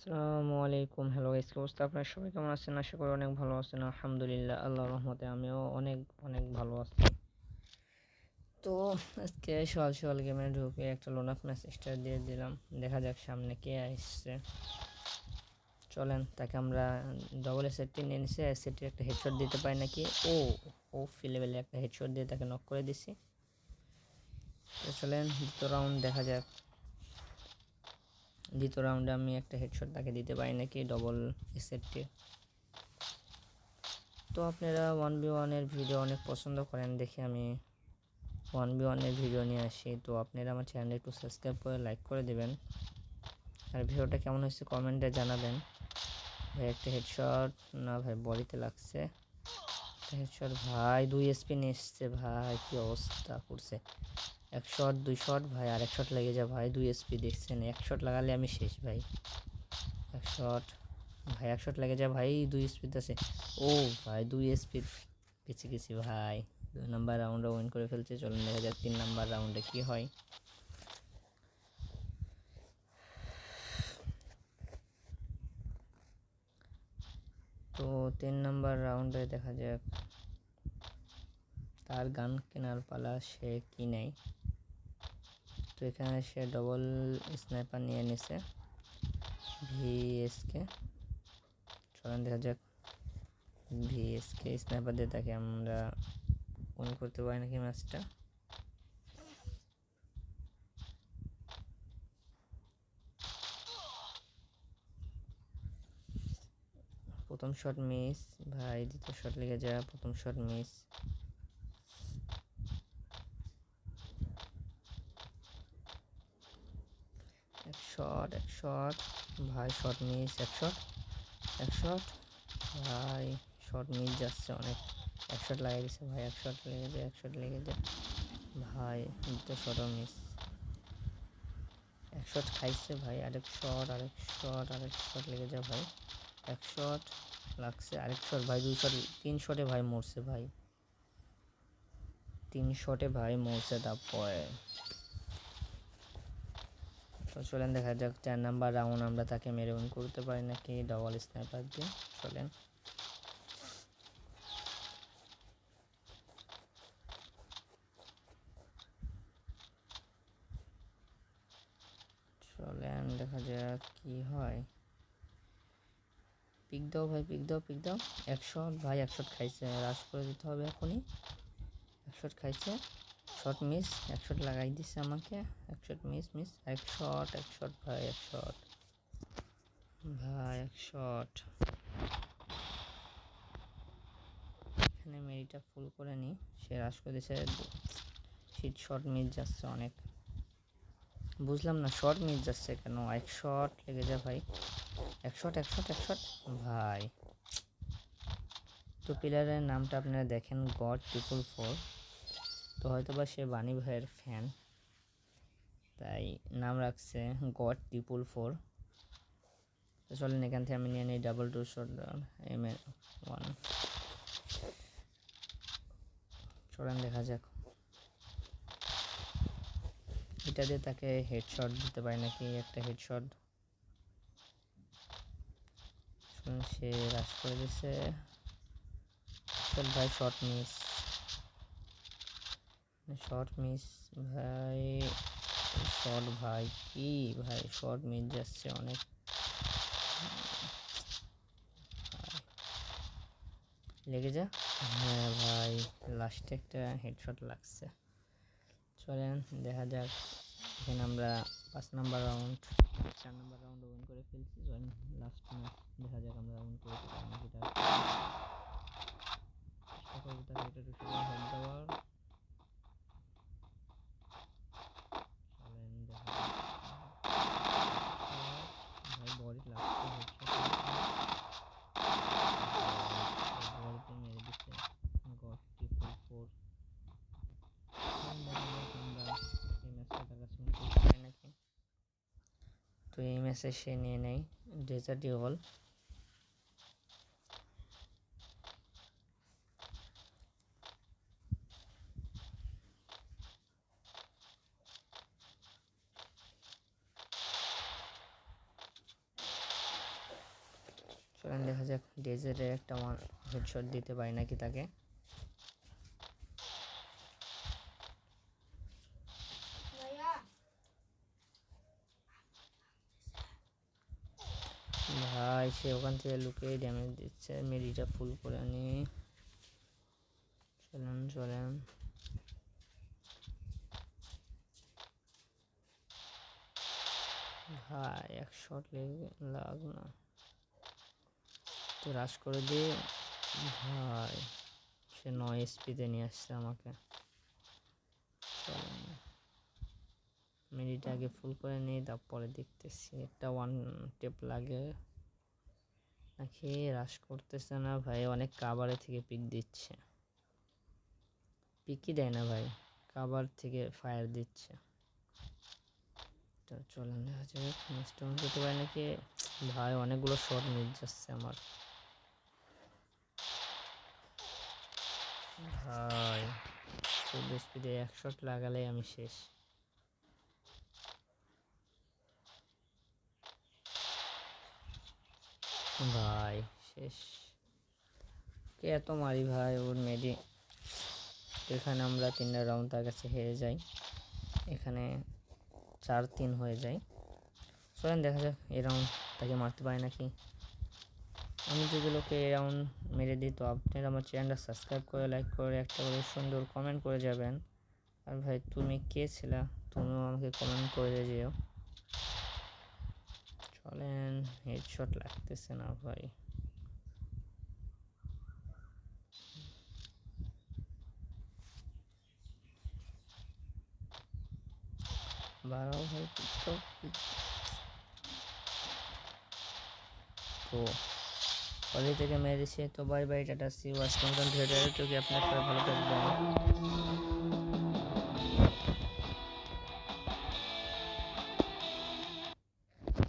আসসালামু আলাইকুম। Hello guys, কি অবস্থা? আপনারা সবাই কেমন আছেন? আশা করি অনেক ভালো আছেন। আলহামদুলিল্লাহ, আল্লাহর রহমতে আমিও অনেক অনেক ভালো আছি। তো আজকে সকাল সকাল গেমে ঢুকে একটা লোনাফ ম্যাচ স্টার্ট দিয়ে দিলাম। দেখা যাক সামনে কে আসছে। চলেন তাকে আমরা ডবল এসএটি নিয়ে নিছি। এসএটির একটা হেডশট দিতে পারি নাকি? ও ও লেভেলে একটা হেডশট দিয়ে তাকে নক করে দিছি। তো চলেন দ্বিতীয় রাউন্ড দেখা যাক। দ্বিতীয় রাউন্ডে আমি একটা হেডশট তাকে দিতে পারি নাকি ডবল এসএটি। তো আপনারা 1v1-এর ভিডিও অনেক পছন্দ করেন দেখে আমি 1v1-এর ভিডিও নিয়ে আসি। তো আপনারা আমার চ্যানেলে একটু সাবস্ক্রাইব করে লাইক করে দেবেন, আর ভিডিওটা কেমন হয়েছে কমেন্টে জানাবেন। ভাই একটা হেডশট, না ভাই বডিতে লাগছে। একটা হেডশট ভাই, 2 এসপি নিয়ে এসছে ভাই, কি অবস্থা করছে। এক শট 2 শট ভাই, আর এক শট লেগে যা ভাই। 2 এসপি দেখছেন, এক শট লাগালে আমি শেষ ভাই। এক শট ভাই, এক শট লেগে যা ভাই। 2 স্পিড আছে। ও ভাই 2 স্পিড বেঁচে গেছি ভাই। 2 নাম্বার রাউন্ডে উইন করে ফেলছে। চলুন দেখা যাক 3 নাম্বার রাউন্ডে কি হয়। তো 3 নাম্বার রাউন্ডে দেখা যাক তার গান কেনার পালা, সে কি নেয়। তো এখানে সে ডবল স্নাইপার নিয়ে নিছে ভিএসকে। চলুন দেখা যাক ভিএসকে স্নাইপার দিয়ে তাকে আমরা উইন করতে পারি নাকি ম্যাচটা। প্রথম শট মিস ভাই, দ্বিতীয় শট লেগে যায়। প্রথম শট মিস। এক শট ভাই, শট মিস। এক শট ভাই, শট মিস যাচ্ছে অনেক। এক শট লাগিয়ে দিচ্ছে ভাই, এক শট লেগে যায় ভাই। দ্বিতীয় শটও মিস। এক শট খাইছে ভাই, আরেক শট লেগে যায় ভাই। এক শট লাগছে, আরেক শট ভাই। 2 শট, 3 শটে ভাই মরছে ভাই। 3 শটে ভাই মরছে। তারপরে তো চলেন দেখা যাক 4 নাম্বার রাউন্ড আমরা তাকে মেরে উইন করতে পারি নাকি ডবল স্নাইপার দিয়ে। চলেন দেখা যাক কি হয়। পিক দাও ভাই, পিক দাও। এক শট ভাই, এক শট খাইছে। রাশ করে দিতে হবে এখনই। এক শট খাইছে, শট মিস। এক শট লাগাই দিচ্ছে আমাকে। এক শট মিস। এক শট ভাই, এক শট ভাই, এক শট। এখানে মেরিটা ফুল করে নি। সে রাশ করে দিচ্ছে। শিট, শট মিস যাচ্ছে অনেক। বুঝলাম না শট মিস যাচ্ছে কেন। এক শট লেগে যায় ভাই। এক শট ভাই। তো প্লেয়ারের নামটা আপনারা দেখেন, গড 444। তো হয়তো বা সে বাণী ভাইয়ের ফ্যান, তাই নাম রাখছে গড 444। তো চলেন এখান থেকে আমি নিয়ে নিই ডাবল 2 শট M1। চলেন দেখা যাক এটা দিয়ে তাকে হেডশট দিতে পারি নাকি। একটা হেডশট, সে রাশ করে দিচ্ছে। ভাই শট মিস ভাই। শট ভাই, কি ভাই, শট মিস যাচ্ছে অনেক। লেগে যা। হ্যাঁ ভাই, লাস্টে একটা হেডশট লাগছে। চলেন দেখা যাক এখানে আমরা 5 number round 4 number round win করে ফেলছি। চলেন লাস্ট ম্যাচ দেখা যাক আমরা উইন করতে পারি নাকি। চেষ্টা করবো তাকে এটা একটু হেড দেওয়ার। চলেন দেখা ভাই, বডি লাগছে বডিতে মেরে দিচ্ছে গড 444। আমরা এই ম্যাচটা তার কাছে উইন করতে পারি নাকি। তো এই ম্যাচে সে নিয়ে নেয় ডেজার্ট ইগল। চলেন দেখা যাক ডেজার্টে একটা হেডশট দিতে পারি নাকি তাকে। ভাই সে ওখান থেকে লুকিয়ে ড্যামেজ দিচ্ছে, মেডিটা ফুল করে আনি। চলেন চলেন, ভাই এক শট লাগ না তো, রাশ করে দিয়ে। ভাই সে 9 এসপিতে নিয়ে আসছে আমাকে। চলেন মিনিট আগে ফুল করে নিই, তারপরে দেখতেছি একটা ওয়ান টেপ লাগে নাকি। রাশ করতেছে না ভাই, অনেক কাভারে থেকে পিক দিচ্ছে, পিকই দেয় না ভাই, কাভার থেকে ফায়ার দিচ্ছে। তো চলেন দেখা যাক মিস্টার করতে পারে নাকি। ভাই অনেকগুলো শট মিস যাচ্ছে আমার। ভাই 14 স্পিডে এক শট লাগালে আমি শেষ। ভাই শেষ, কে এত মারি ভাই ওর মেডি। এখানে আমরা 3টা রাউন্ড তার কাছে হেরে যাই, এখানে 4-3 হয়ে যায়। চলেন দেখা যাক এই রাউন্ড তাকে মারতে পারি নাকি। আমি যদি লোকে এই রাউন্ড মেরে দিই তো আপনারা আমার চ্যানেলটা সাবস্ক্রাইব করে, লাইক করে, একটা করে সুন্দর কমেন্ট করে যাবেন। আর ভাই তুমি কে ছিলা, তুমিও আমাকে কমেন্ট করে যেও। চলেন হেডশট লাগতেছে না ভাই। বাড়াও ভাই তো কলেজ থেকে মেরেছে। তো bye bye, tata, see watch content video. তো কি আপনার ভালো থাকবেন।